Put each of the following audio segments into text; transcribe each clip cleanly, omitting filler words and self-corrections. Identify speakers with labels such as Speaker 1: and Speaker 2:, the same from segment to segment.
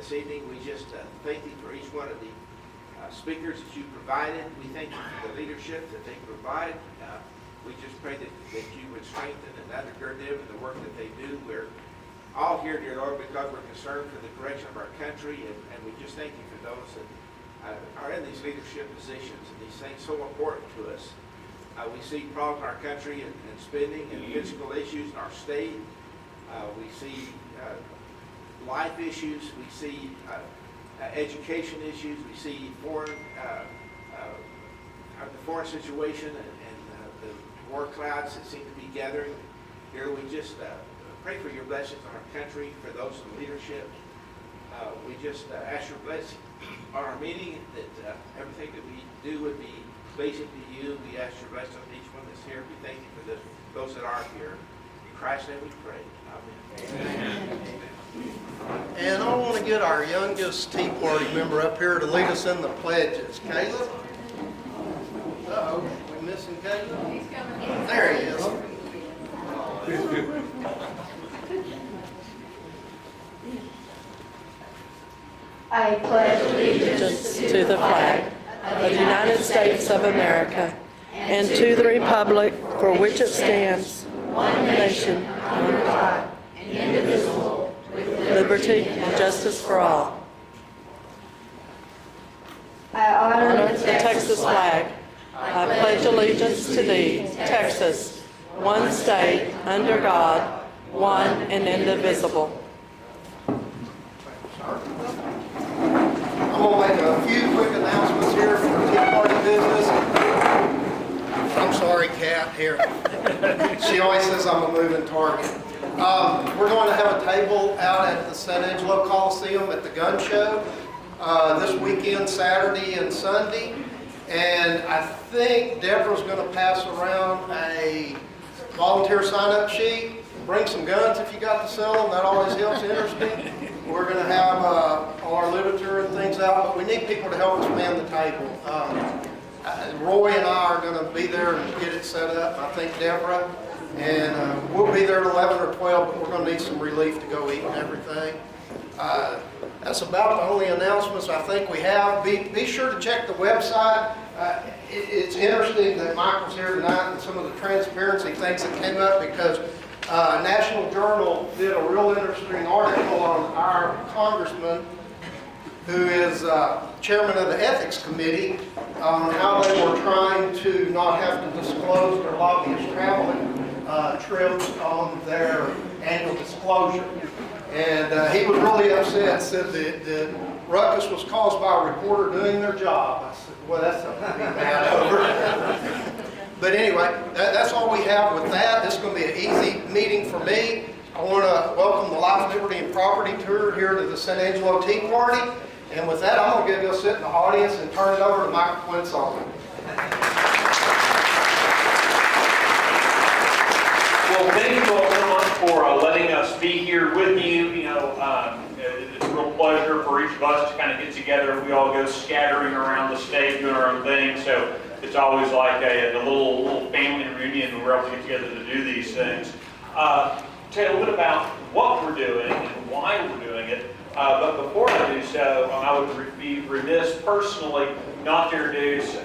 Speaker 1: this evening. We just thank you for each one of the speakers that you provided. We thank you for the leadership that they provide. We just pray that you would strengthen and undergird them in the work that they do. We're all here, dear Lord, because we're concerned for the direction of our country, and we just thank you for those that are in these leadership positions and these things so important to us. We see problems in our country and spending and fiscal issues in our state. We see life issues. We see education issues. We see foreign the foreign situation and the war clouds that seem to be gathering. Here we just pray for your blessings on our country, for those in leadership. We just ask your blessing on our meeting, that everything that we do would be pleasing to you. We ask your blessing on each one that's here. We thank you for those that are here. In Christ's name we pray. Amen. Amen.
Speaker 2: And I want to get our youngest Tea Party member up here to lead us in the pledges. Caleb? Uh-oh, we missing Caleb?
Speaker 3: He's coming.
Speaker 2: There he is.
Speaker 3: I pledge allegiance
Speaker 4: to the flag of the United States of America and to the republic for which it stands, one nation, under God, indivisible, with liberty and justice for all.
Speaker 3: I honor
Speaker 4: The Texas flag. I pledge allegiance to thee, Texas, one state, under God, one and indivisible.
Speaker 2: I'm going to make a few quick announcements here for Tea Party business. I'm sorry, Kat, here. She always says I'm a moving target. We're going to have a table out at the San Angelo Coliseum at the gun show this weekend, Saturday and Sunday. And I think Deborah's going to pass around a volunteer sign-up sheet. Bring some guns if you got to sell them. That always helps interesting. We're going to have all our literature and things out, but we need people to help us man the table. Roy and I are going to be there and get it set up. I think Deborah. And we'll be there at 11 or 12, but we're going to need some relief to go eat and everything. That's about the only announcements I think we have. Be sure to check the website. It's interesting that Michael's here tonight and some of the transparency things that came up, because National Journal did a real interesting article on our congressman, who is chairman of the Ethics Committee, on how they were trying to not have to disclose their lobbyist traveling trips on their annual disclosure. And he was really upset, said that the ruckus was caused by a reporter doing their job. I said, well, that's something to be mad over. But anyway, that's all we have with that. This is going to be an easy meeting for me. I want to welcome the Life, Liberty, and Property Tour here to the San Angelo Tea Party. And with that, I'm going to go sit in the audience and turn it over to Michael Quinsolman.
Speaker 5: Well, thank you all so much for letting us be here with you. It's a real pleasure for each of us to kind of get together. We all go scattering around the state doing our own thing, so it's always like a little family reunion when we're able to get together to do these things. Tell you a little bit about what we're doing and why we're doing it. But before I do so, I would be remiss personally not to introduce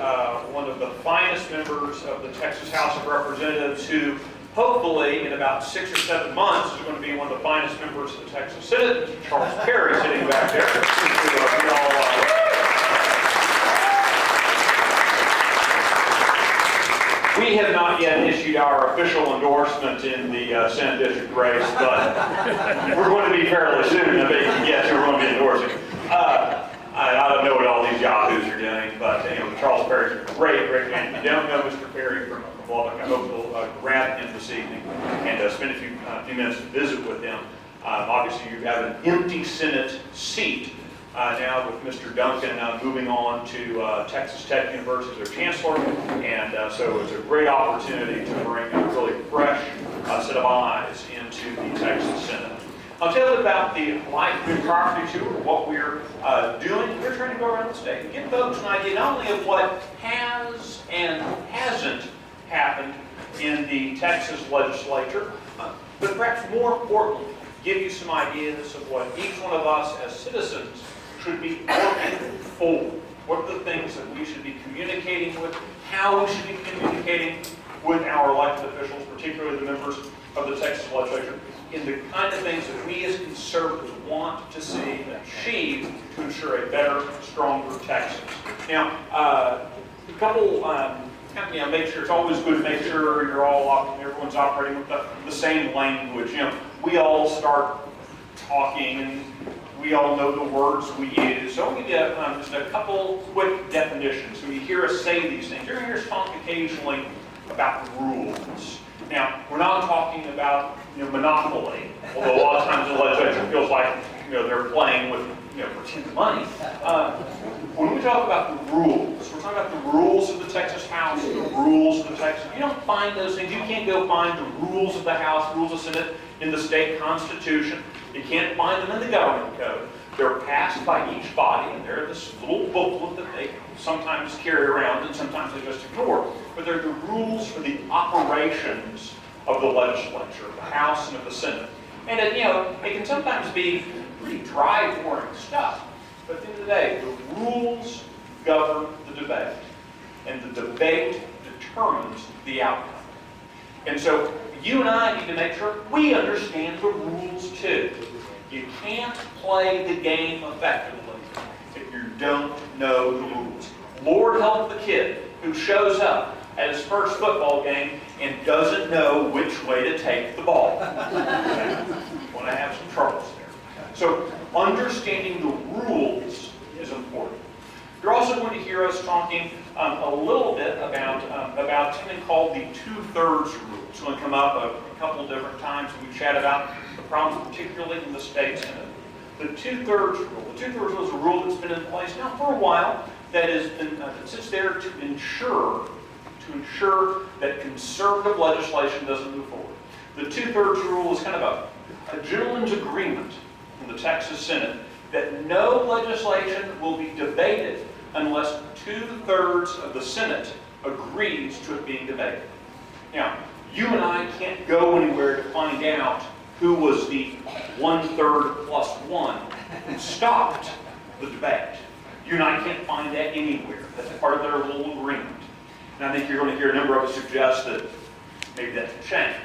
Speaker 5: one of the finest members of the Texas House of Representatives, who hopefully in about 6 or 7 months is going to be one of the finest members of the Texas Senate, Mr. Charles Perry, sitting back there. We have not yet issued our official endorsement in the Senate district race, but we're going to be fairly soon. I bet you can guess who we're going to be endorsing. I don't know what all these yahoos are doing, but Charles Perry's a great man. If you don't know Mr. Perry from Lubbock, I hope you'll grab him this evening and spend a few minutes to visit with him. Obviously, you have an empty Senate seat now with Mr. Duncan moving on to Texas Tech University as their chancellor, and so it's a great opportunity to bring a really fresh set of eyes into the Texas Senate. I'll tell you about the Life and Property Tour, what we're doing. We're trying to go around the state and give folks an idea not only of what has and hasn't happened in the Texas legislature, but perhaps more importantly, give you some ideas of what each one of us as citizens should be working for. What are the things that we should be communicating with, how we should be communicating with our elected officials, particularly the members of the Texas legislature, in the kind of things that we as conservatives want to see achieved to ensure a better, stronger Texas. Now, a couple, make sure, it's always good to make sure everyone's operating with the same language. We all start talking and we all know the words we use. So I'll give you just a couple quick definitions. When you hear us say these things, you're going to hear us talk occasionally about rules. Now, we're not talking about monopoly, although a lot of times the legislature feels like they're playing with pretend money. When we talk about the rules, we're talking about the rules of the Texas House, the rules of the Texas. You don't find those things. You can't go find the rules of the House, rules of the Senate in the state constitution. You can't find them in the government code. They're passed by each body, and they're this little booklet that they sometimes carry around and sometimes they just ignore. But they're the rules for the operations of the legislature, of the House and of the Senate. And it can sometimes be pretty dry, boring stuff. But at the end of the day, the rules govern the debate. And the debate determines the outcome. And so you and I need to make sure we understand the rules too. You can't play the game effectively if you don't know the rules. Lord help the kid who shows up at his first football game and doesn't know which way to take the ball. Want to have some troubles there. So understanding the rules is important. You're also going to hear us talking a little bit about something called the two-thirds rule. It's going to come up a couple of different times, and we chat about the problems, particularly in the state Senate. The two-thirds rule. The two-thirds rule is a rule that's been in place now for a while that has been that sits there to ensure that conservative legislation doesn't move forward. The two-thirds rule is kind of a gentleman's agreement in the Texas Senate that no legislation will be debated unless two-thirds of the Senate agrees to it being debated. Now, you and I can't go anywhere to find out who was the 1/3 plus 1 who stopped the debate. You and I can't find that anywhere. That's part of their little agreement. And I think you're going to hear a number of us suggest that maybe that should change.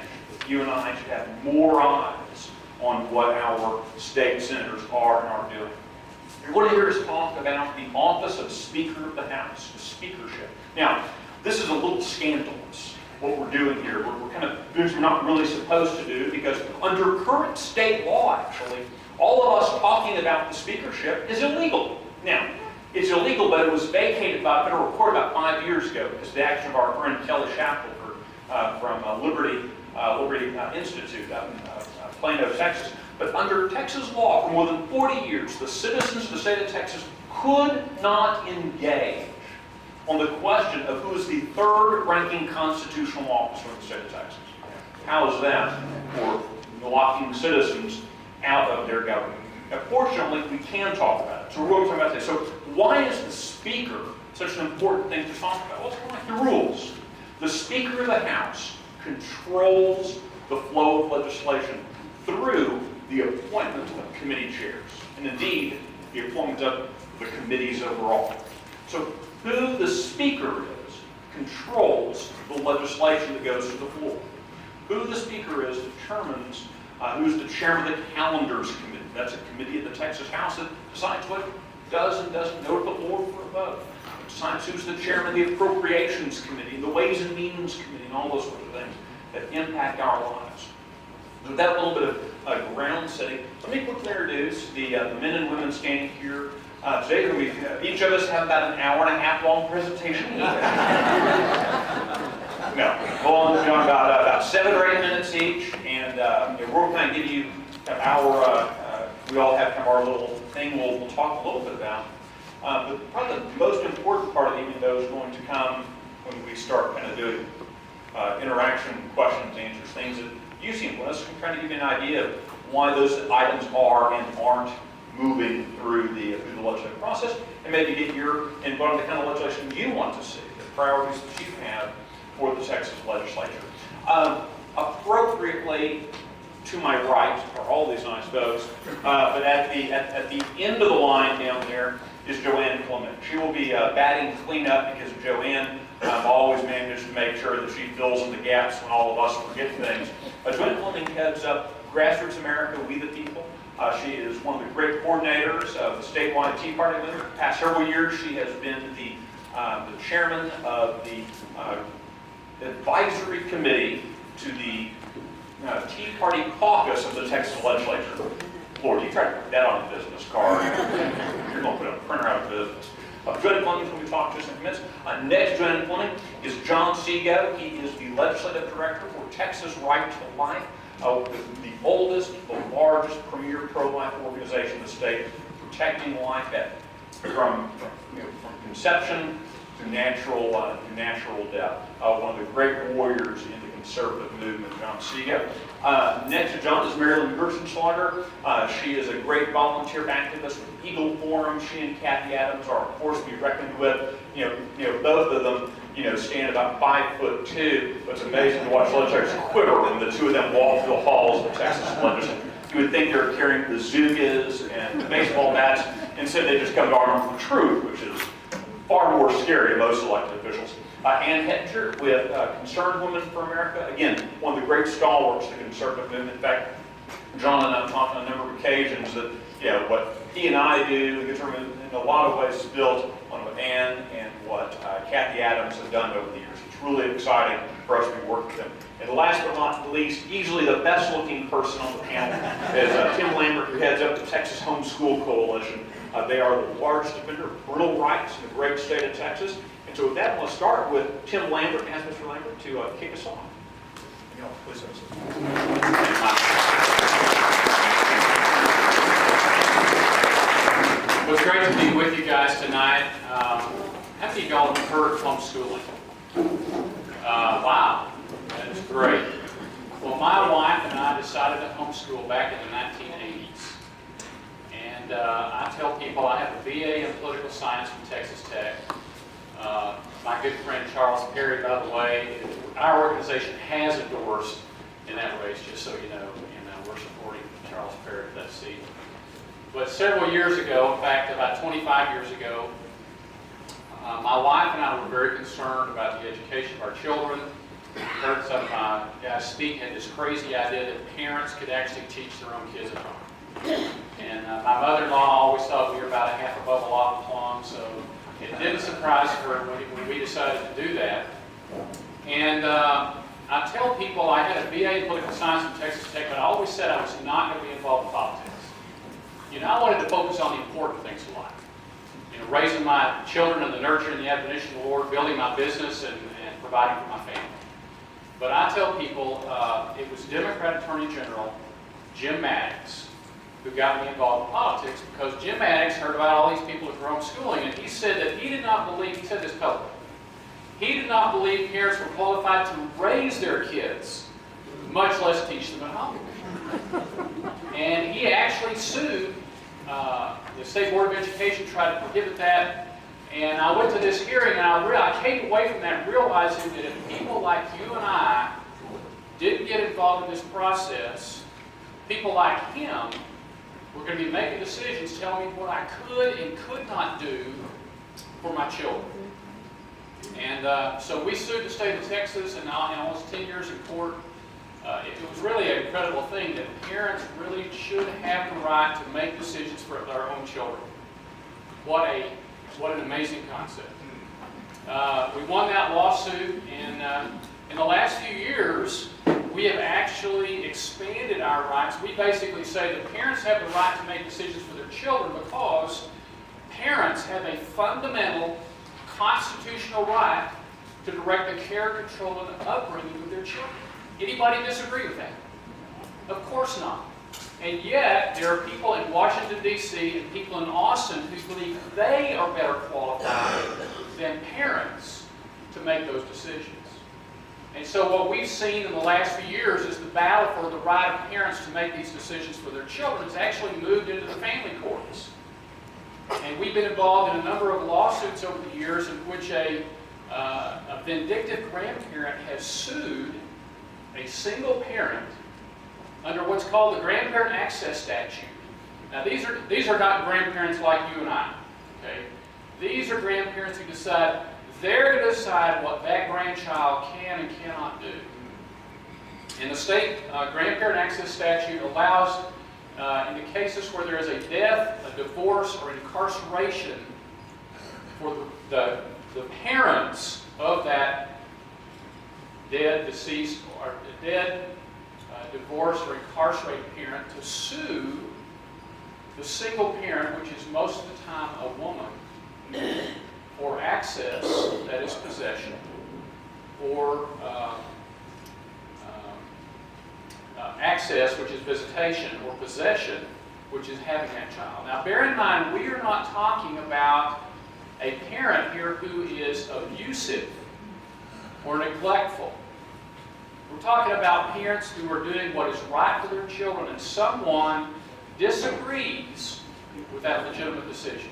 Speaker 5: You and I should have more eyes on what our state senators are and aren't doing. You're going to hear us talk about the office of Speaker of the House, the speakership. Now, this is a little scandalous, what we're doing here. We're kind of doing something we're not really supposed to do, because under current state law, actually, all of us talking about the speakership is illegal. Now, it's illegal, but it was vacated by a federal court about 5 years ago because of the action of our friend Kelly Shackelford from Liberty Institute out in Plano, Texas. But under Texas law, for more than 40 years, the citizens of the state of Texas could not engage on the question of who is the third-ranking constitutional officer in the state of Texas. How is that for locking citizens out of their government? Now, fortunately, we can talk about it. So we're going to talk about this. So why is the Speaker such an important thing to talk about? Well, it's kind of like the rules. The Speaker of the House controls the flow of legislation through the appointment of committee chairs, and indeed, the appointment of the committees overall. So who the Speaker is controls the legislation that goes to the floor. Who the Speaker is determines who's the chairman of the Calendars Committee. That's a committee of the Texas House that decides what does and doesn't go to the floor for a vote. It decides who's the chairman of the Appropriations Committee, and the Ways and Means Committee, and all those sorts of things that impact our lives. With that little bit of ground setting, let me quickly introduce the men and women standing here today. Each of us have about an hour and a half long presentation. No, we'll go on about 7 or 8 minutes each, and we're going to give you our, we all have kind of our little thing we'll talk a little bit about. But probably the most important part of the evening, though, is going to come when we start kind of doing interaction, questions, answers, things that you see with us. I'm trying to give you an idea of why those items are and aren't moving through the legislative process, and maybe get your input on the kind of legislation you want to see, the priorities that you have for the Texas legislature. Appropriately, to my right are all these nice folks. But at the end of the line down there is Joanne Clement. She will be batting cleanup because Joanne always manages to make sure that she fills in the gaps when all of us forget things. Joanne Clement heads up Grassroots America, We the People. She is one of the great coordinators of the statewide Tea Party movement. For the past several years, she has been the chairman of the advisory committee to the Tea Party caucus of the Texas legislature. Lord, you tried to put that on a business card. You're going to put a printer out of business. Joanne Fleming is going to talk to us in a few minutes. Next, Joanne Fleming is John Seago. He is the legislative director for Texas Right to Life, the oldest, the largest premier pro-life organization in the state, protecting life from conception to natural death. One of the great warriors in the conservative movement, John Seago. Next to John is Marilyn Gerstenschlager. She is a great volunteer activist with Eagle Forum. She and Kathy Adams are, of course, to be reckoned with. Both of them, stand about 5'2". But it's amazing to watch legislators quiver when the two of them walk through the halls of the Texas legislature. You would think they're carrying bazookas and baseball bats. Instead, they just come armed with truth, which is far more scary to most elected officials. Ann Hettinger with Concerned Women for America. Again, one of the great stalwarts of the conservative movement. In fact, John and I have talked on a number of occasions that what he and I do, the conservative movement, in a lot of ways is built on what Ann and what Kathy Adams have done over the years. It's really exciting for us to be working with them. And last but not least, easily the best looking person on the panel is Tim Lambert, who heads up the Texas Homeschool Coalition. They are the largest defender of parental rights in the great state of Texas. And so with that, I want to start with Tim Lambert and ask Mr. Lambert to kick us off. Please have a seat.
Speaker 6: Well, it's great to be with you guys tonight. How many of y'all have heard of homeschooling? Wow, that's great. Well, my wife and I decided to homeschool back in the 1980s. And I tell people I have a BA in political science from Texas Tech. My good friend Charles Perry, by the way, our organization has endorsed in that race, just so you know, and we're supporting Charles Perry for that seat. But several years ago, in fact, about 25 years ago, my wife and I were very concerned about the education of our children. We heard some guys speak, had this crazy idea that parents could actually teach their own kids at home. And my mother-in-law always thought we were about a half a bubble off the plum, so it didn't surprise her when we decided to do that. And I tell people I had a BA in political science from Texas Tech, but I always said I was not going to be involved in politics. I wanted to focus on the important things in life. Raising my children in the nurture and the admonition of the Lord, building my business, and providing for my family. But I tell people it was Democrat Attorney General Jim Maddox who got me involved in politics, because Jim Maddox heard about all these people that were homeschooling, and he said that he did not believe, he said this publicly, he did not believe parents were qualified to raise their kids, much less teach them at home. And he actually sued the State Board of Education, tried to prohibit that. And I went to this hearing, and I came away from that realizing that if people like you and I didn't get involved in this process, people like him were going to be making decisions telling me what I could and could not do for my children. And so we sued the state of Texas, and almost 10 years in court. It was really an incredible thing that parents really should have the right to make decisions for their own children. What an amazing concept. We won that lawsuit, and in the last few years, we have actually expanded our rights. We basically say that parents have the right to make decisions for their children because parents have a fundamental constitutional right to direct the care, control, and upbringing of their children. Anybody disagree with that? Of course not. And yet, there are people in Washington, D.C. and people in Austin who believe they are better qualified than parents to make those decisions. And so what we've seen in the last few years is the battle for the right of parents to make these decisions for their children has actually moved into the family courts. And we've been involved in a number of lawsuits over the years in which a vindictive grandparent has sued a single parent under what's called the Grandparent Access Statute. Now these are not grandparents like you and I. Okay? These are grandparents who decide they're going to decide what that grandchild can and cannot do. And the state Grandparent Access Statute allows, in the cases where there is a death, a divorce, or incarceration, for the parents of that dead, deceased, or dead, divorced, or incarcerated parent to sue the single parent, which is most of the time a woman, for access, that is possession, or access, which is visitation, or possession, which is having that child. Now bear in mind, we are not talking about a parent here who is abusive or neglectful. We're talking about parents who are doing what is right for their children, and someone disagrees with that legitimate decision.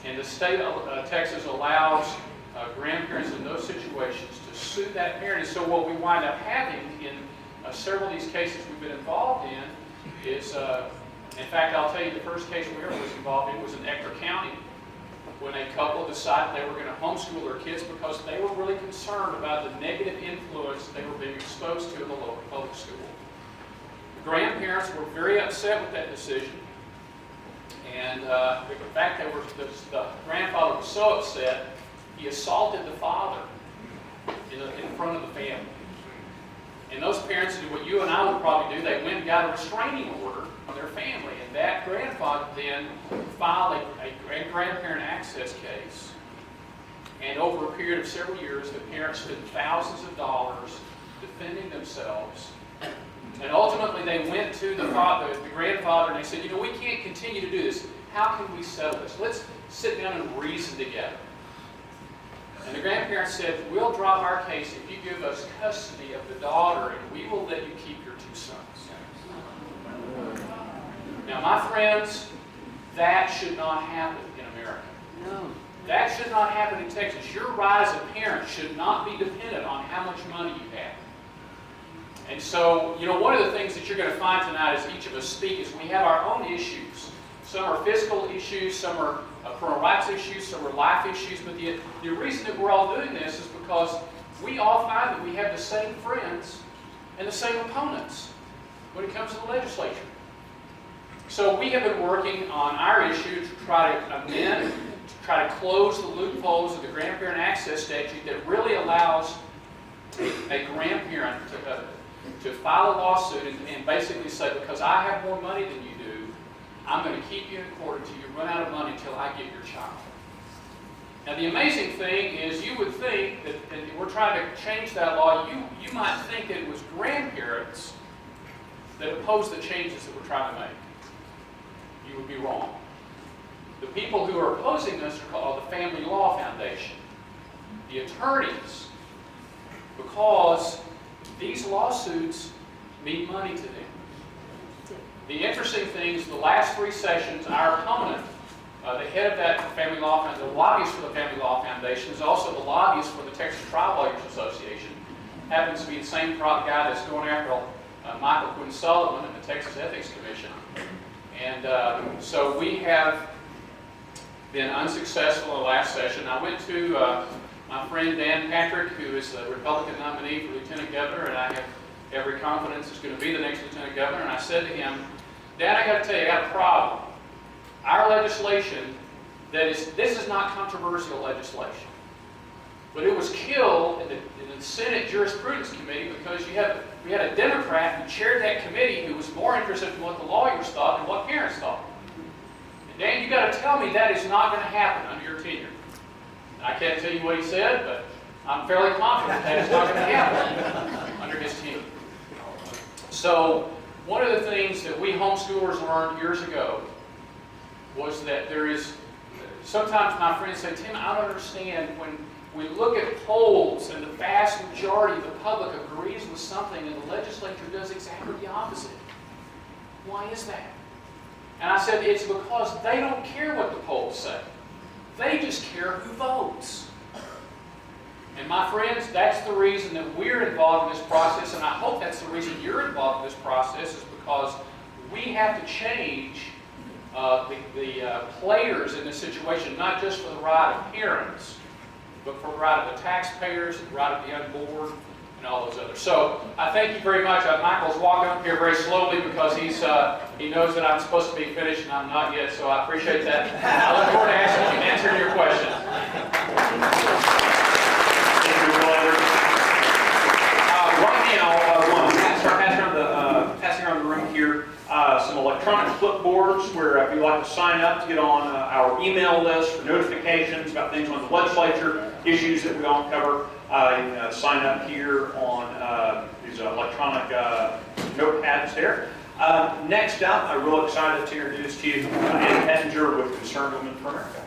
Speaker 6: And the state of Texas allows grandparents in those situations to sue that parent. And so what we wind up having in several of these cases we've been involved in is, in fact, I'll tell you the first case we ever was involved in was in Ector County, when a couple decided they were going to homeschool their kids because they were really concerned about the negative influence they were being exposed to in the local public school. The grandparents were very upset with that decision, and in fact, the grandfather was so upset he assaulted the father in front of the family. And those parents did what you and I would probably do. They went and got a restraining order on their family. And that grandfather then filed a grandparent access case. And over a period of several years, the parents spent thousands of dollars defending themselves. And ultimately, they went to the grandfather, and they said, you know, we can't continue to do this. How can we settle this? Let's sit down and reason together. And the grandparents said, we'll drop our case if you give us custody of the daughter, and we will let you keep your two sons. Now, my friends, that should not happen in America.
Speaker 4: No.
Speaker 6: That should not happen in Texas. Your right as a parent should not be dependent on how much money you have. And so, you know, one of the things that you're going to find tonight as each of us speak is we have our own issues. Some are physical issues, some are parental rights issues, some are life issues, but the reason that we're all doing this is because we all find that we have the same friends and the same opponents when it comes to the legislature. So we have been working on our issue to try to amend, to try to close the loopholes of the Grandparent Access Statute that really allows a grandparent to file a lawsuit and basically say, because I have more money than you do, I'm going to keep you in court until you run out of money until I get your child. Now the amazing thing is you would think that we're trying to change that law, you might think that it was grandparents that opposed the changes that we're trying to make. You would be wrong. The people who are opposing this are called the Family Law Foundation, the attorneys, because these lawsuits mean money to them. The interesting thing is the last three sessions, our opponent, the head of that Family Law Foundation, the lobbyist for the Family Law Foundation, is also the lobbyist for the Texas Trial Lawyers Association. Happens to be the same guy that's going after Michael Quinn Sullivan at the Texas Ethics Commission. And so we have been unsuccessful in the last session. I went to my friend Dan Patrick, who is the Republican nominee for Lieutenant Governor, and I have every confidence is going to be the next Lieutenant Governor. And I said to him, Dan, I got to tell you, I got a problem. Our legislation, this is not controversial legislation, but it was killed in the Senate Jurisprudence Committee because we had a Democrat who chaired that committee who was more interested in what the lawyers thought than what parents thought. And Dan, you got to tell me that is not going to happen under your tenure. I can't tell you what he said, but I'm fairly confident that it's not going to happen under his tenure. So one of the things that we homeschoolers learned years ago was that there is, sometimes my friends say, Tim, I don't understand when we look at polls and the vast majority of the public agrees with something and the legislature does exactly the opposite. Why is that? And I said, it's because they don't care what the polls say. They just care who votes. And my friends, that's the reason that we're involved in this process, and I hope that's the reason you're involved in this process, is because we have to change the players in this situation, not just for the right of parents, but for the right of the taxpayers, the right of the unborn, and all those others. So I thank you very much. Michael's walking up here very slowly because he knows that I'm supposed to be finished and I'm not yet, so I appreciate that. I look forward to answering your questions. Right now, I want to start passing around the room here some electronic clipboards where if you'd like to sign up to get on our email list for notifications about things on the legislature, issues that we don't cover, you can sign up here on these electronic notepads there. Next up, I'm real excited to introduce to you Ann Pettinger with Concerned Women for America.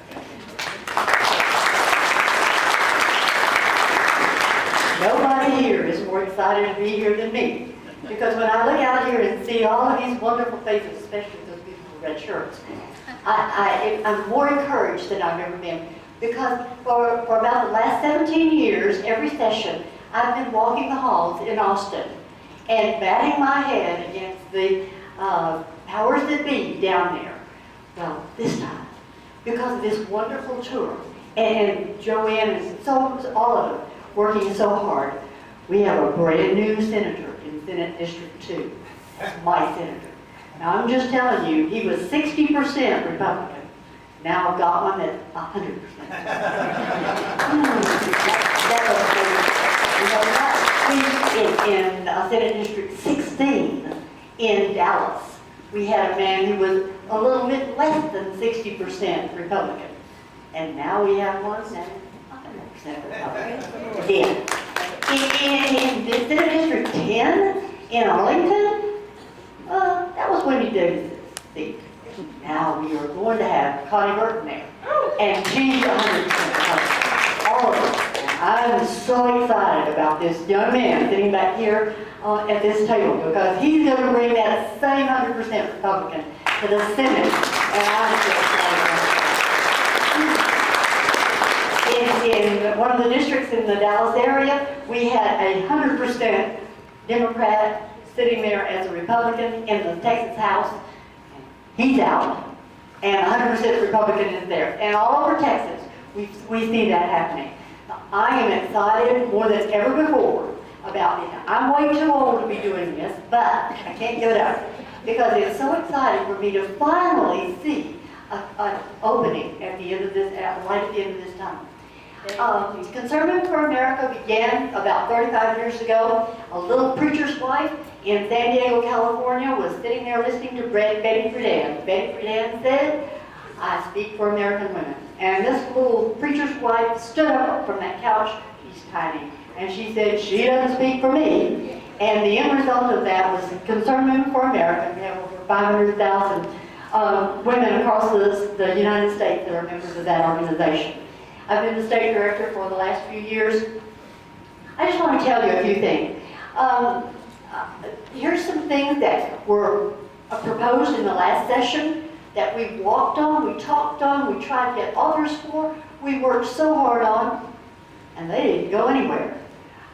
Speaker 7: Nobody here is more excited to be here than me. Because when I look out here and see all of these wonderful faces, especially those people with red shirts, I'm more encouraged than I've ever been. Because for about the last 17 years, every session, I've been walking the halls in Austin and batting my head against the powers that be down there. Well, this time, because of this wonderful tour, and Joanne and all of them working so hard, we have a brand new senator in Senate District 2. That's my senator. Now, I'm just telling you, he was 60% Republican. Now I've got one that's 100%. In Senate District 16 in Dallas, we had a man who was a little bit less than 60% Republican. And now we have one that's 100% Republican. Again. In Senate District 10 in Arlington, that was Wendy Davis's seat. Now we are going to have Connie Burton there. And she's 100% Republican. All of them. And I'm so excited about this young man sitting back here at this table because he's going to bring that same 100% Republican to the Senate. And I'm so excited about it. In one of the districts in the Dallas area, we had 100% Democrat sitting there as a Republican in the Texas House. He's out, and 100% Republican is there. And all over Texas, we see that happening. I am excited more than ever before about it. I'm way too old to be doing this, but I can't give it up because it's so exciting for me to finally see an opening at the end of this, right at the end of this time. Concerned for America began about 35 years ago. A little preacher's wife in San Diego, California was sitting there listening to Betty Friedan. Betty Friedan said, "I speak for American women." And this little preacher's wife stood up from that couch, she's tiny, and she said, "She doesn't speak for me." And the end result of that was Concerned Women for America. We have over 500,000 women across the United States that are members of that organization. I've been the state director for the last few years. I just want to tell you a few things. Here's some things that were proposed in the last session that we walked on, we talked on, we tried to get authors for, we worked so hard on, and they didn't go anywhere.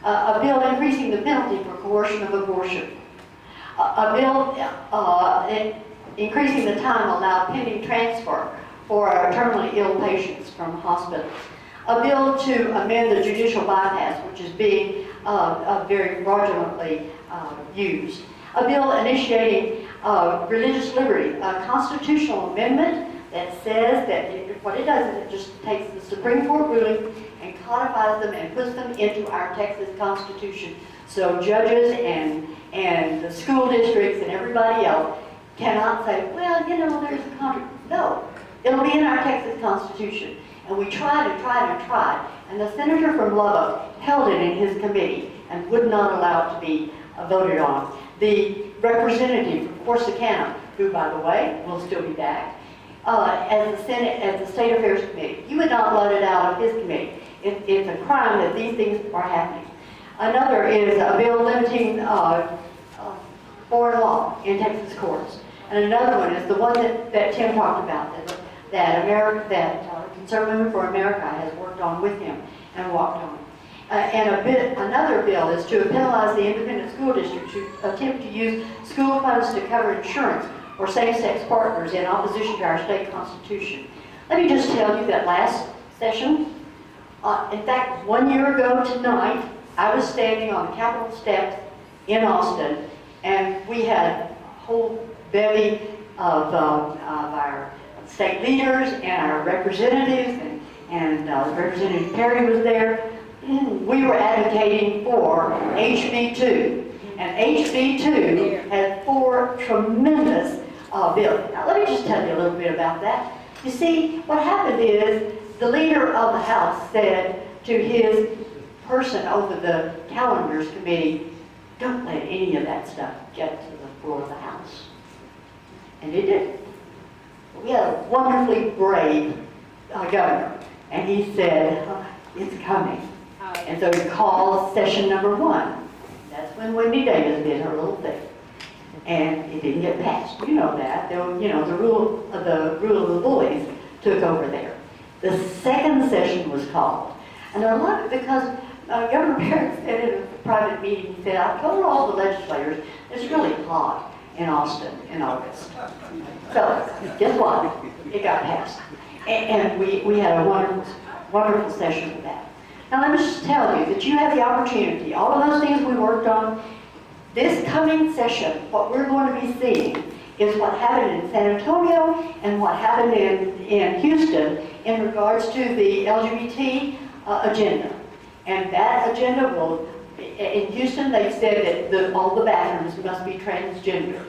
Speaker 7: A bill increasing the penalty for coercion of abortion. A bill increasing the time allowed pending transfer for our terminally ill patients from hospitals. A bill to amend the judicial bypass, which is being very fraudulently used. A bill initiating religious liberty, a constitutional amendment that says that what it does is it just takes the Supreme Court ruling and codifies them and puts them into our Texas Constitution. So judges and the school districts and everybody else cannot say, well, you know, there's a contract. No. It'll be in our Texas Constitution. And we tried and tried and tried. And the senator from Lubbock held it in his committee and would not allow it to be voted on. The representative from Corsicana, who, by the way, will still be back, as the State Affairs Committee, he would not let it out of his committee. It's a crime that these things are happening. Another is a bill limiting foreign law in Texas courts. And another one is the one that Tim talked about, that Concerned Women for America has worked on with him and walked on. Another bill is to penalize the independent school districts who attempt to use school funds to cover insurance for same-sex partners in opposition to our state constitution. Let me just tell you that last session, in fact, 1 year ago tonight, I was standing on the Capitol steps in Austin, and we had a whole bevy of our state leaders and our representatives, and Representative Perry was there. We were advocating for HB2, and HB2 had 4 tremendous bills. Now, let me just tell you a little bit about that. You see, what happened is the leader of the House said to his person over the calendars committee, don't let any of that stuff get to the floor of the House. And it did. We had a wonderfully brave governor, and he said, it's coming. And so he called session number 1. That's when Wendy Davis did her little thing. And it didn't get passed. You know that. There were, the rule of the bullies took over there. The second session was called. And there are a lot, because Governor Perry said in a private meeting, he said, I told all the legislators, it's really hot in Austin in August. So, guess what? It got passed. And we had a wonderful session with that. Now let me just tell you that you have the opportunity, all of those things we worked on, this coming session, what we're going to be seeing is what happened in San Antonio and what happened in Houston in regards to the LGBT agenda. And that agenda will, in Houston they said that all the bathrooms must be transgender.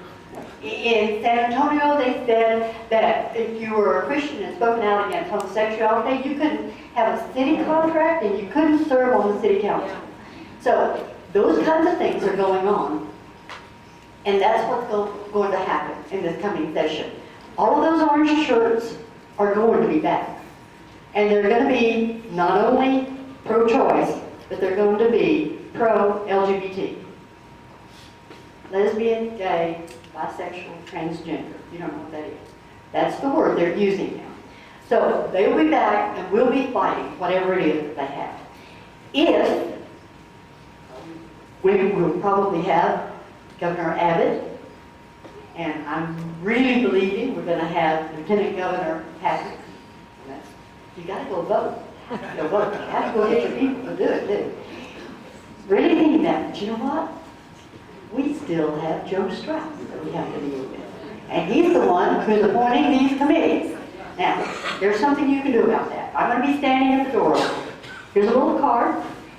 Speaker 7: In San Antonio, they said that if you were a Christian and spoken out against homosexuality, you couldn't have a city contract and you couldn't serve on the city council. So those kinds of things are going on, and that's what's going to happen in this coming session. All of those orange shirts are going to be back, and they're going to be not only pro-choice, but they're going to be pro-LGBT. Lesbian, gay, bisexual, transgender. You don't know what that is. That's the word they're using now. So they will be back and we'll be fighting whatever it is that they have. If we will probably have Governor Abbott, and I'm really believing we're going to have Lieutenant Governor Patrick. You got to go vote. You have to go get your people to do it too. Really thinking that, but you know what? We still have Joe Strauss that we have to deal with. And he's the one who's appointing these committees. Now, there's something you can do about that. I'm going to be standing at the door. Here's a little card,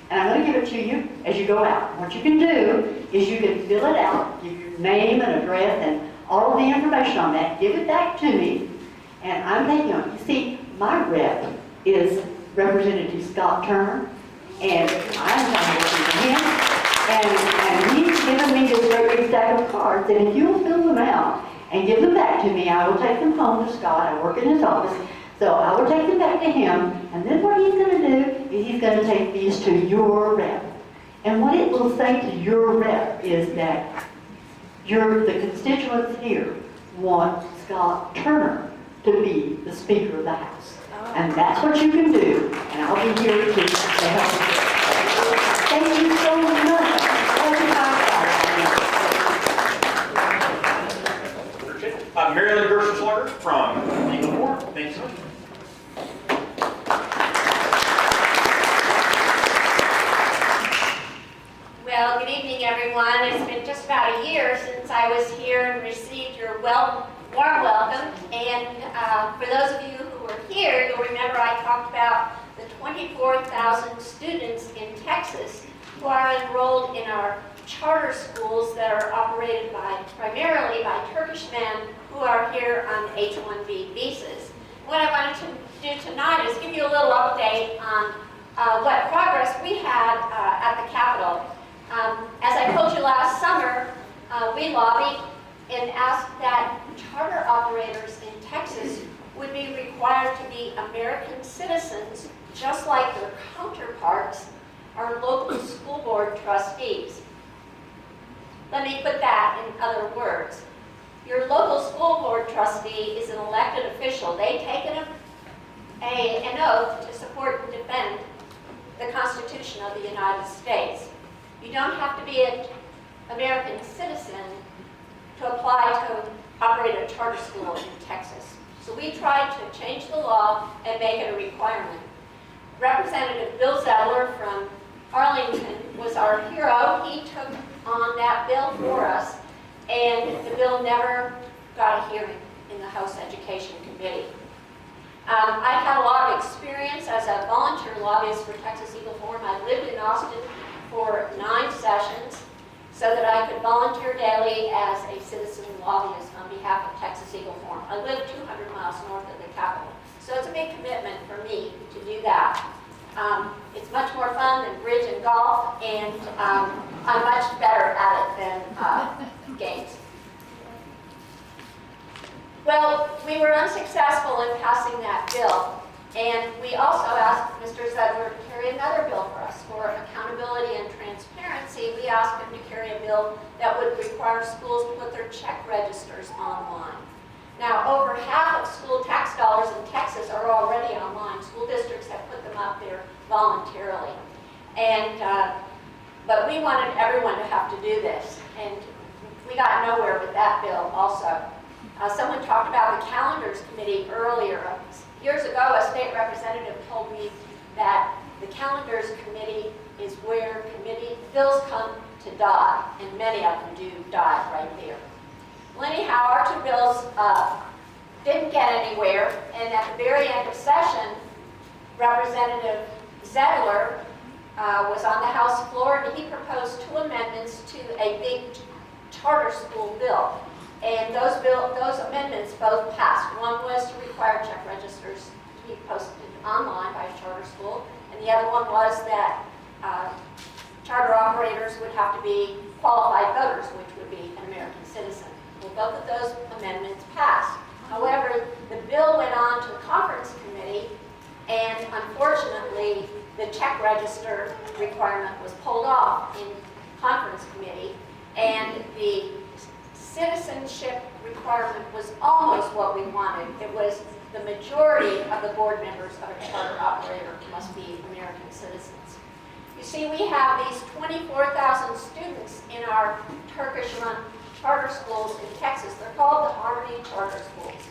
Speaker 7: and I'm going to give it to you as you go out. What you can do is you can fill it out, give your name and address and all of the information on that, give it back to me, and I'm taking on. You see, my rep is Representative Scott Turner, and I'm going to work with him. And he's given me this great big stack of cards, and if you'll fill them out and give them back to me, I will take them home to Scott. I work in his office, so I will take them back to him, and then what he's going to do is he's going to take these to your rep. And what it will say to your rep is that the constituents here want Scott Turner to be the Speaker of the House. And that's what you can do, and I'll be here to help you. Thank you so much.
Speaker 5: Marilyn Gerstenslager from Eagle Ford. Thanks so much.
Speaker 8: Well, good evening, everyone. It's been just about a year since I was here and received your warm welcome. And for those of you who were here, you'll remember I talked about the 24,000 students in Texas who are enrolled in our charter schools that are operated primarily by Turkish men who are here on H-1B visas. What I wanted to do tonight is give you a little update on what progress we had at the Capitol. As I told you last summer, we lobbied and asked that charter operators in Texas would be required to be American citizens, just like their counterparts are local school board trustees. Let me put that in other words. Your local school board trustee is an elected official. They take an oath to support and defend the Constitution of the United States. You don't have to be an American citizen to apply to operate a charter school in Texas. So we tried to change the law and make it a requirement. Representative Bill Zettler from Arlington was our hero. He took on that bill for us, and the bill never got a hearing in the House Education Committee. I've had a lot of experience as a volunteer lobbyist for Texas Eagle Forum. I lived in Austin for 9 sessions so that I could volunteer daily as a citizen lobbyist on behalf of Texas Eagle Forum. I live 200 miles north of the capital, so it's a big commitment for me to do that. It's much more fun than bridge and golf, and I'm much better at it than games. Well, we were unsuccessful in passing that bill, and we also asked Mr. Zettler to carry another bill for us. For accountability and transparency, we asked him to carry a bill that would require schools to put their check registers online. Now, over half of school tax dollars in Texas are already online. School districts have put them up there voluntarily. And, but we wanted everyone to have to do this, and we got nowhere with that bill also. Someone talked about the calendars committee earlier. Years ago, a state representative told me that the calendars committee is where bills come to die, and many of them do die right there. Well, anyhow, our 2 bills didn't get anywhere, and at the very end of session, Representative Zettler was on the House floor, and he proposed 2 amendments to a big charter school bill. And those amendments both passed. One was to require check registers to be posted online by a charter school, and the other one was that charter operators would have to be qualified voters, which would be an American citizen. Well, both of those amendments passed. However, the bill went on to the conference committee, and unfortunately, the check register requirement was pulled off in conference committee, and the citizenship requirement was almost what we wanted. It was the majority of the board members of a charter operator must be American citizens. You see, we have these 24,000 students in our Turkish-run charter schools in Texas. They're called the Harmony Charter Schools.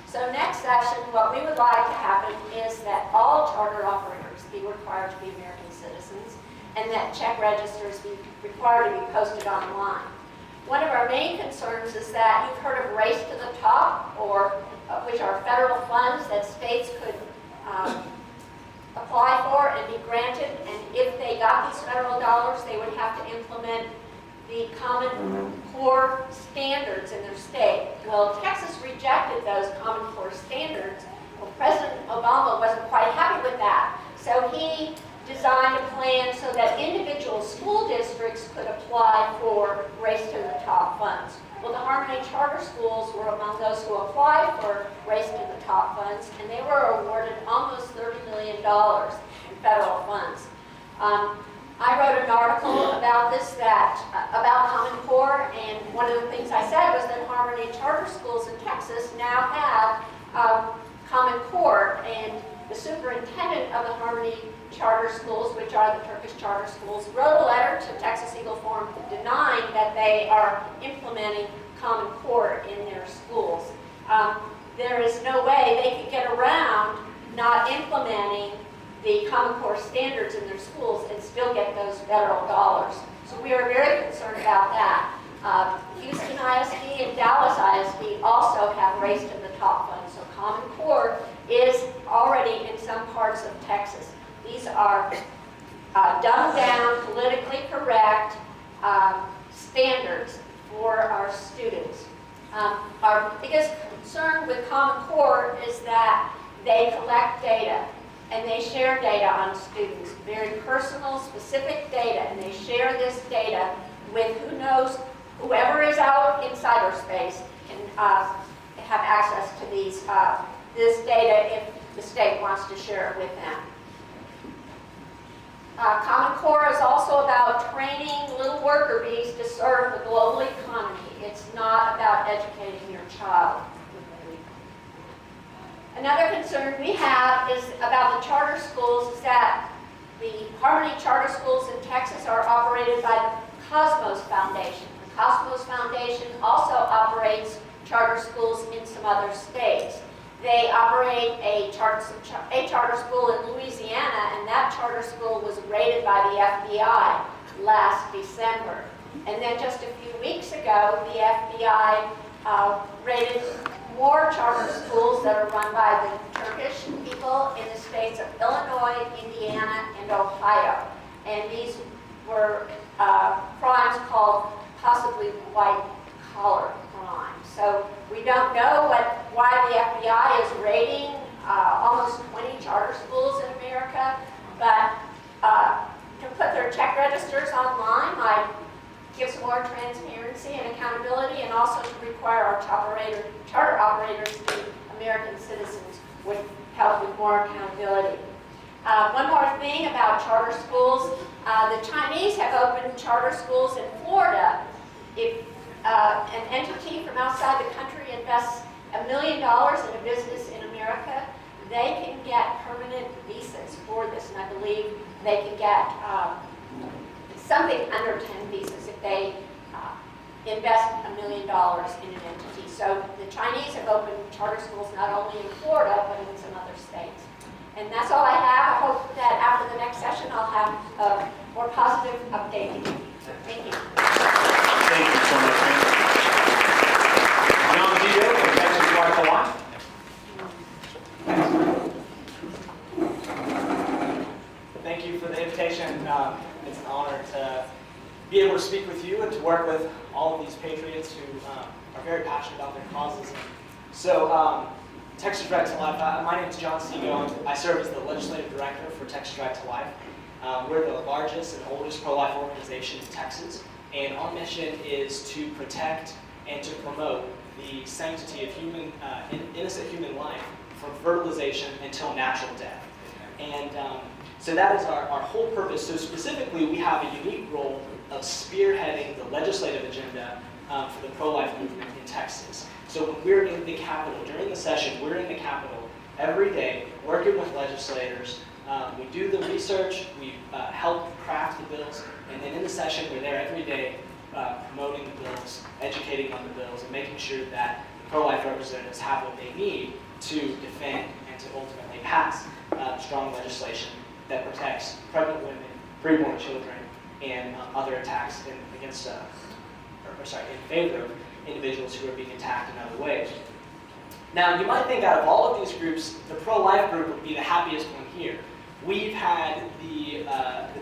Speaker 8: So next session, what we would like to happen is that all charter operators be required to be American citizens, and that check registers be required to be posted online. One of our main concerns is that you've heard of Race to the Top, or which are federal funds that states could apply for and be granted, and if they got these federal dollars, they would have to implement the Common Core standards in their state. Well, Texas rejected those Common Core standards. Well, President Obama wasn't quite happy with that, so he designed a plan so that individual school districts could apply for Race to the Top funds. Well, the Harmony Charter Schools were among those who applied for Race to the Top funds, and they were awarded almost $30 million in federal funds. I wrote an article about this, about Common Core, and one of the things I said was that Harmony Charter Schools in Texas now have Common Core, and the superintendent of the Harmony Charter Schools, which are the Turkish charter schools, wrote a letter to Texas Eagle Forum denying that they are implementing Common Core in their schools. There is no way they could get around not implementing the Common Core standards in their schools and still get those federal dollars. So we are very concerned about that. Houston ISD and Dallas ISD also have Race to the Top funds. So Common Core is already in some parts of Texas. These are dumbed down, politically correct standards for our students. Our biggest concern with Common Core is that they collect data and they share data on students, very personal, specific data, and they share this data with who knows, whoever is out in cyberspace can have access to this data if the state wants to share it with them. Common Core is also about training little worker bees to serve the global economy. It's not about educating your child. Another concern we have is about the charter schools is that The Harmony Charter Schools in Texas are operated by the Cosmos Foundation. The Cosmos Foundation also operates charter schools in some other states. They operate a charter school in Louisiana, and that charter school was raided by the FBI last December. And then just a few weeks ago, the FBI raided more charter schools that are run by the Turkish people in the states of Illinois, Indiana, and Ohio. And these were crimes called possibly white-collar crimes. So we don't know why the FBI is raiding almost 20 charter schools in America, but to put their check registers online might give some more transparency and accountability, and also to require our charter operators to be American citizens would help with more accountability. One more thing about charter schools. The Chinese have opened charter schools in Florida. If an entity from outside the country invests $1 million in a business in America, they can get permanent visas for this, and I believe they can get something under 10 visas if they invest $1 million in an entity. So the Chinese have opened charter schools not only in Florida, but in some other states. And that's all I have. I hope that after the next session, I'll have a more positive update. Thank you.
Speaker 5: Thank you so much, ma'am. John Tito from Texas Right to Life.
Speaker 9: Thank you for the invitation. It's an honor to be able to speak with you and to work with all of these patriots who are very passionate about their causes. So, Texas Right to Life, my name is John Seago. I serve as the Legislative Director for Texas Right to Life. We're the largest and oldest pro-life organization in Texas, and our mission is to protect and to promote the sanctity of innocent human life from fertilization until natural death. And so that is our whole purpose. So specifically, we have a unique role of spearheading the legislative agenda for the pro-life movement in Texas. So when we're in the Capitol, during the session, we're in the Capitol every day working with legislators. We do the research, we help craft the bills, and then in the session, we're there every day promoting the bills, educating on the bills, and making sure that pro-life representatives have what they need to defend and to ultimately pass strong legislation that protects pregnant women, preborn children, and other attacks in favor of individuals who are being attacked in other ways. Now, you might think out of all of these groups, the pro-life group would be the happiest one here. We've had the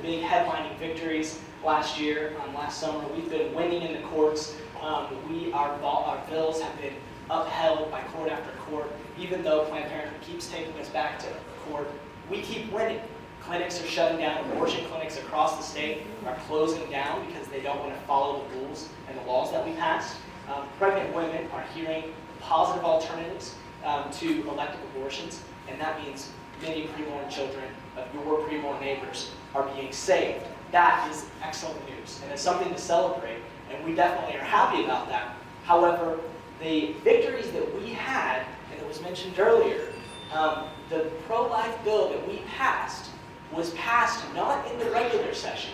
Speaker 9: big headlining victories last year, last summer. We've been winning in the courts. Our bills have been upheld by court after court. Even though Planned Parenthood keeps taking us back to court, we keep winning. Clinics are shutting down. Abortion clinics across the state are closing down because they don't want to follow the rules and the laws that we passed. Pregnant women are hearing positive alternatives to elective abortions, and that means many preborn children of your preborn neighbors are being saved. That is excellent news, and it's something to celebrate, and we definitely are happy about that. However, the victories that we had, and it was mentioned earlier, the pro-life bill that we passed was passed not in the regular session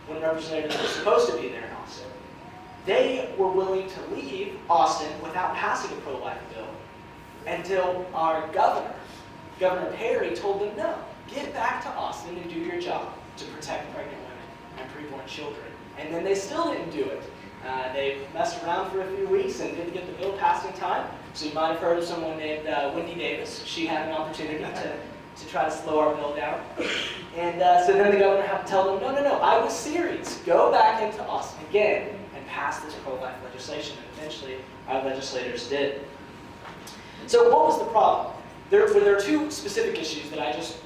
Speaker 9: when representatives were supposed to be there in Austin. They were willing to leave Austin without passing a pro-life bill until our Governor Perry, told them, no, get back to Austin and do your job to protect pregnant women and preborn children. And then they still didn't do it. They messed around for a few weeks and didn't get the bill passed in time. So you might have heard of someone named Wendy Davis. She had an opportunity to try to slow our bill down. And so then the governor had to tell them, no, I was serious. Go back into Austin again and pass this pro-life legislation. And eventually our legislators did. So what was the problem? There are two specific issues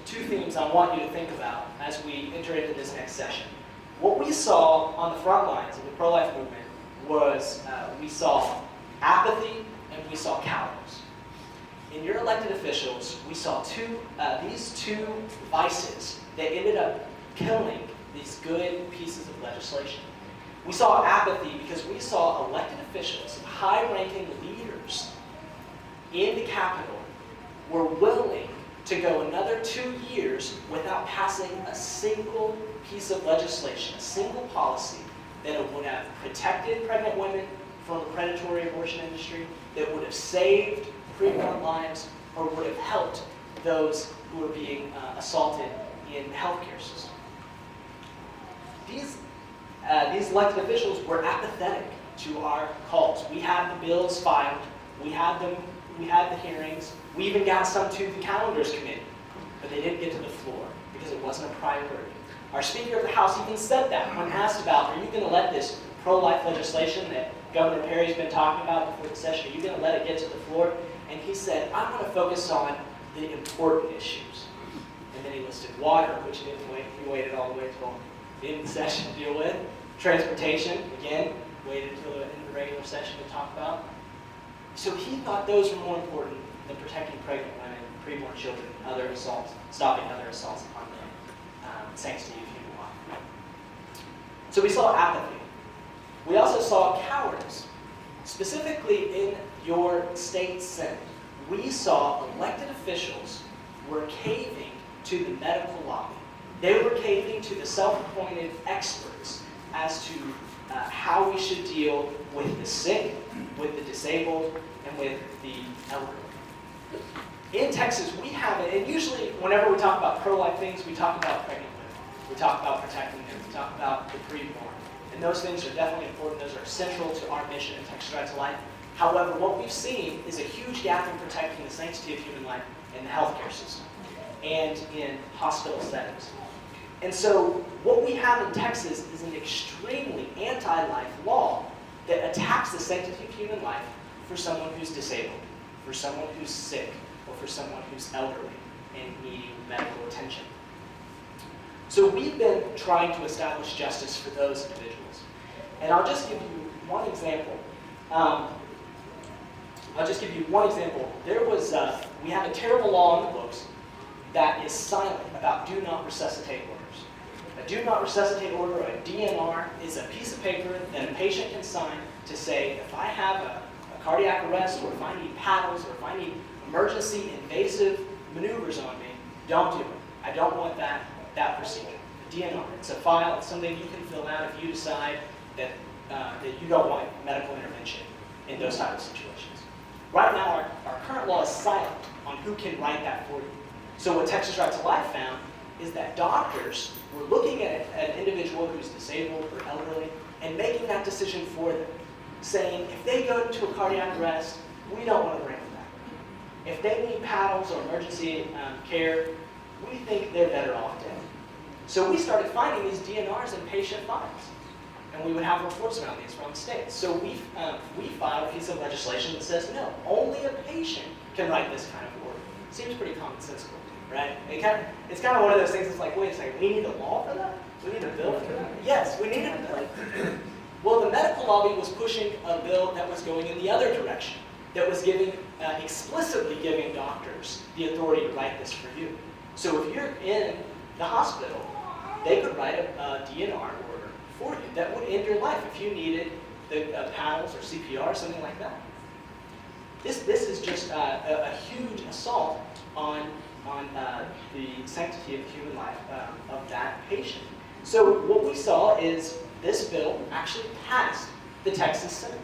Speaker 9: two themes I want you to think about as we enter into this next session. What we saw on the front lines of the pro-life movement was we saw apathy and we saw cowardice. In your elected officials, we saw these two vices that ended up killing these good pieces of legislation. We saw apathy because we saw elected officials, high-ranking leaders in the Capitol were willing to go another 2 years without passing a single piece of legislation, a single policy that would have protected pregnant women from the predatory abortion industry, that would have saved preborn lives, or would have helped those who were being assaulted in the healthcare system. These elected officials were apathetic to our calls. We had the bills filed, we had the hearings, we even got some to the calendars committee, but they didn't get to the floor because it wasn't a priority. Our Speaker of the House even said that when asked about, are you going to let this pro-life legislation that Governor Perry's been talking about before the session, are you going to let it get to the floor? And he said, I'm going to focus on the important issues. And then he listed water, which he didn't wait. He waited all the way until the end of the session to deal with. Transportation, again, waited until the end of the regular session to talk about. So he thought those were more important than protecting pregnant women, preborn children, and other assaults, stopping other assaults upon the sanctity of human life. So we saw apathy. We also saw cowardice. Specifically in your state senate, we saw elected officials were caving to the medical lobby. They were caving to the self-appointed experts as to how we should deal with the sick, with the disabled, and with the elderly. In Texas, we have it, and usually whenever we talk about pro-life things, we talk about pregnant women. We talk about protecting them. We talk about the preborn. And those things are definitely important. Those are central to our mission in Texas Right to Life. However, what we've seen is a huge gap in protecting the sanctity of human life in the healthcare system and in hospital settings. And so what we have in Texas is an extremely anti-life law that attacks the sanctity of human life for someone who's disabled, for someone who's sick, or for someone who's elderly and needing medical attention. So we've been trying to establish justice for those individuals. And I'll just give you one example. We have a terrible law in the books that is silent about do not resuscitate orders. A do not resuscitate order, or a DNR, is a piece of paper that a patient can sign to say, if I have a cardiac arrest, or if I need paddles, or if I need emergency invasive maneuvers on me, don't do it. I don't want that procedure. The DNR, it's a file, it's something you can fill out if you decide that you don't want medical intervention in those type of situations. Right now, our current law is silent on who can write that for you. So what Texas Right to Life found is that doctors were looking at an individual who's disabled or elderly and making that decision for them, saying, if they go into a cardiac arrest, we don't want to bring them back. If they need paddles or emergency care, we think they're better off dead. So we started finding these DNRs in patient files. And we would have reports around these from the states. So we filed a piece of legislation that says, no, only a patient can write this kind of order. Seems pretty commonsensical, right? It's kind of one of those things that's like, wait a second, we need a law for that? We need a bill for that? Yes, we need a bill. Well, the medical lobby was pushing a bill that was going in the other direction, that was explicitly giving doctors the authority to write this for you. So if you're in the hospital, they could write a DNR order for you that would end your life if you needed the paddles or CPR or something like that. This is just a huge assault on the sanctity of human life of that patient. So what we saw is this bill actually passed the Texas Senate.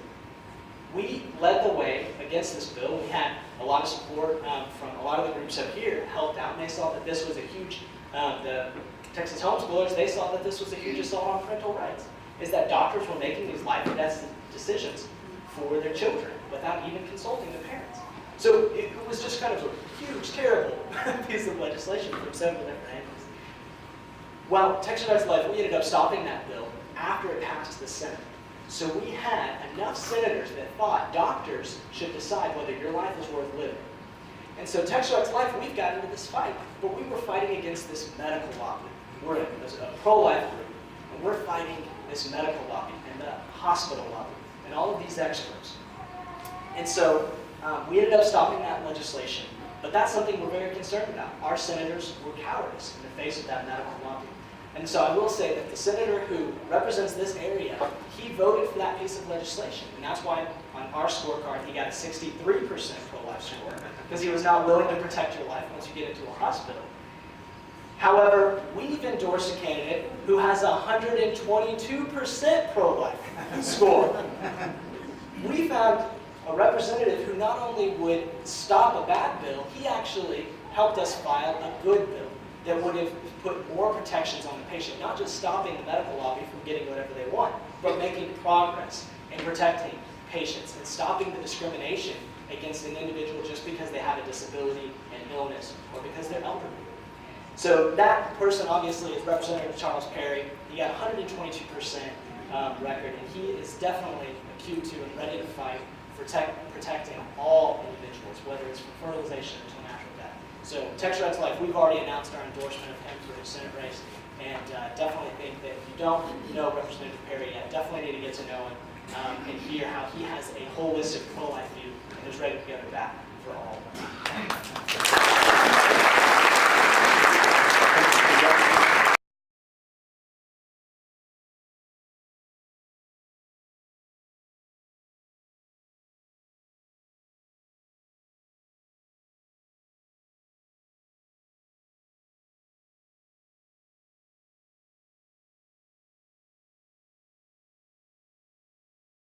Speaker 9: We led the way against this bill. We had a lot of support from a lot of the groups up here, helped out, and they saw that this was a huge, the Texas homeschoolers, they saw that this was a huge assault on parental rights, is that doctors were making these life and death decisions for their children without even consulting the parents. So it was just kind of a huge, terrible piece of legislation from several different angles. Well, Texas Right to Life, we ended up stopping that bill after it passed the Senate. So we had enough senators that thought doctors should decide whether your life is worth living. And so Texas Right to Life, we've got into this fight, but we were fighting against this medical lobby. We're a pro-life group, and we're fighting this medical lobby and the hospital lobby and all of these experts. And so we ended up stopping that legislation, but that's something we're very concerned about. Our senators were cowardice in the face of that medical lobby. And so I will say that the senator who represents this area, he voted for that piece of legislation. And that's why on our scorecard, he got a 63% pro-life pro-life score because he was not willing to protect your life once you get into a hospital. However, we've endorsed a candidate who has a 122% pro-life score. We found a representative who not only would stop a bad bill, he actually helped us file a good bill that would have put more protections on the patient, not just stopping the medical lobby from getting whatever they want, but making progress in protecting patients and stopping the discrimination against an individual just because they have a disability, an illness, or because they're elderly. So that person obviously is Representative Charles Perry. He got 122% record, and he is definitely acute to and ready to fight for protecting all individuals, whether it's from fertilization or to natural death. So Texas Right to Life, we've already announced our endorsement of him for the Senate race, and definitely think that if you don't know Representative Perry yet, definitely need to get to know him and hear how he has a holistic pro-life view and is ready to get it back for all.